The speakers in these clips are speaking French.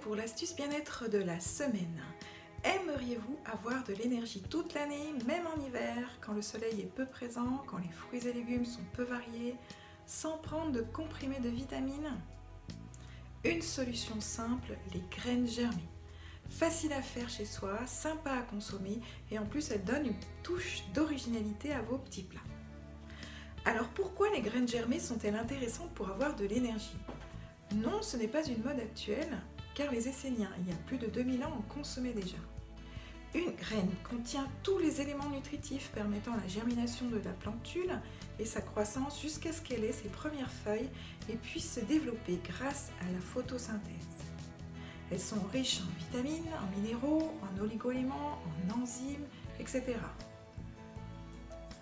pour l'astuce bien-être de la semaine. Aimeriez-vous avoir de l'énergie toute l'année, même en hiver, quand le soleil est peu présent, quand les fruits et légumes sont peu variés, sans prendre de comprimés de vitamines? Une solution simple, les graines germées. Facile à faire chez soi, sympa à consommer et en plus elle donne une touche d'originalité à vos petits plats. Alors pourquoi les graines germées sont-elles intéressantes pour avoir de l'énergie? Non, ce n'est pas une mode actuelle, car les Esséniens, il y a plus de 2000 ans, en consommaient déjà. Une graine contient tous les éléments nutritifs permettant la germination de la plantule et sa croissance jusqu'à ce qu'elle ait ses premières feuilles et puisse se développer grâce à la photosynthèse. Elles sont riches en vitamines, en minéraux, en oligo-éléments, en enzymes, etc.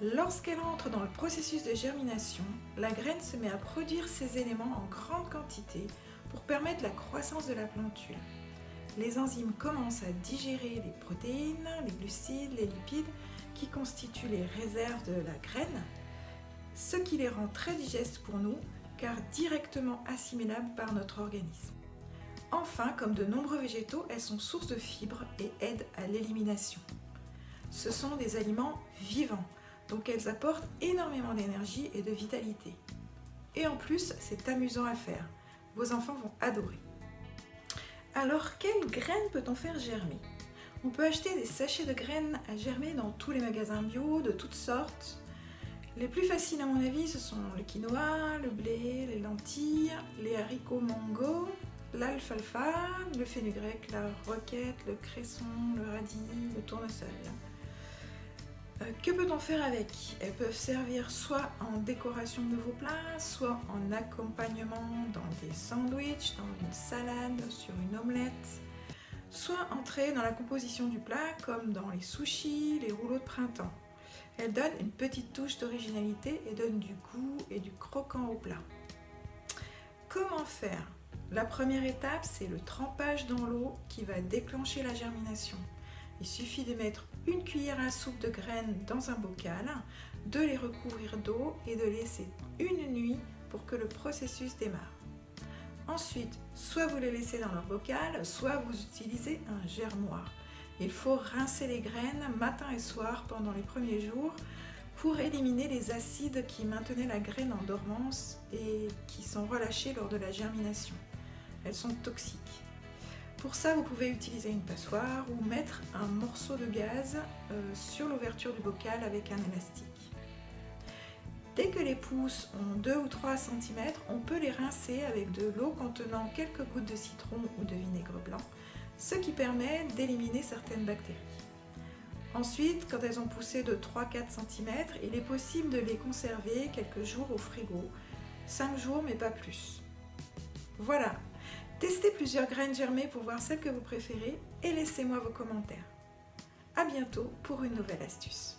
Lorsqu'elle entre dans le processus de germination, la graine se met à produire ces éléments en grande quantité pour permettre la croissance de la plantule. Les enzymes commencent à digérer les protéines, les glucides, les lipides qui constituent les réserves de la graine, ce qui les rend très digestes pour nous car directement assimilables par notre organisme. Enfin, comme de nombreux végétaux, elles sont source de fibres et aident à l'élimination. Ce sont des aliments vivants, donc elles apportent énormément d'énergie et de vitalité. Et en plus, c'est amusant à faire. Vos enfants vont adorer. Alors, quelles graines peut-on faire germer? On peut acheter des sachets de graines à germer dans tous les magasins bio, de toutes sortes. Les plus faciles à mon avis, ce sont le quinoa, le blé, les lentilles, les haricots mango, l'alfalfa, le fenugrec, la roquette, le cresson, le radis, le tournesol. Que peut-on faire avec? Elles peuvent servir soit en décoration de vos plats, soit en accompagnement dans des sandwichs, dans une salade, sur une omelette, soit entrer dans la composition du plat comme dans les sushis, les rouleaux de printemps. Elles donnent une petite touche d'originalité et donnent du goût et du croquant au plat. Comment faire? La première étape, c'est le trempage dans l'eau qui va déclencher la germination. Il suffit de mettre une cuillère à soupe de graines dans un bocal, de les recouvrir d'eau et de laisser une nuit pour que le processus démarre. Ensuite, soit vous les laissez dans leur bocal, soit vous utilisez un germoir. Il faut rincer les graines matin et soir pendant les premiers jours pour éliminer les acides qui maintenaient la graine en dormance et qui sont relâchés lors de la germination. Elles sont toxiques. Pour ça, vous pouvez utiliser une passoire ou mettre un morceau de gaz sur l'ouverture du bocal avec un élastique. Dès que les pousses ont 2 ou 3 cm, on peut les rincer avec de l'eau contenant quelques gouttes de citron ou de vinaigre blanc, ce qui permet d'éliminer certaines bactéries. Ensuite, quand elles ont poussé de 3-4 cm, il est possible de les conserver quelques jours au frigo, 5 jours mais pas plus. Voilà! Testez plusieurs graines germées pour voir celle que vous préférez et laissez-moi vos commentaires. À bientôt pour une nouvelle astuce.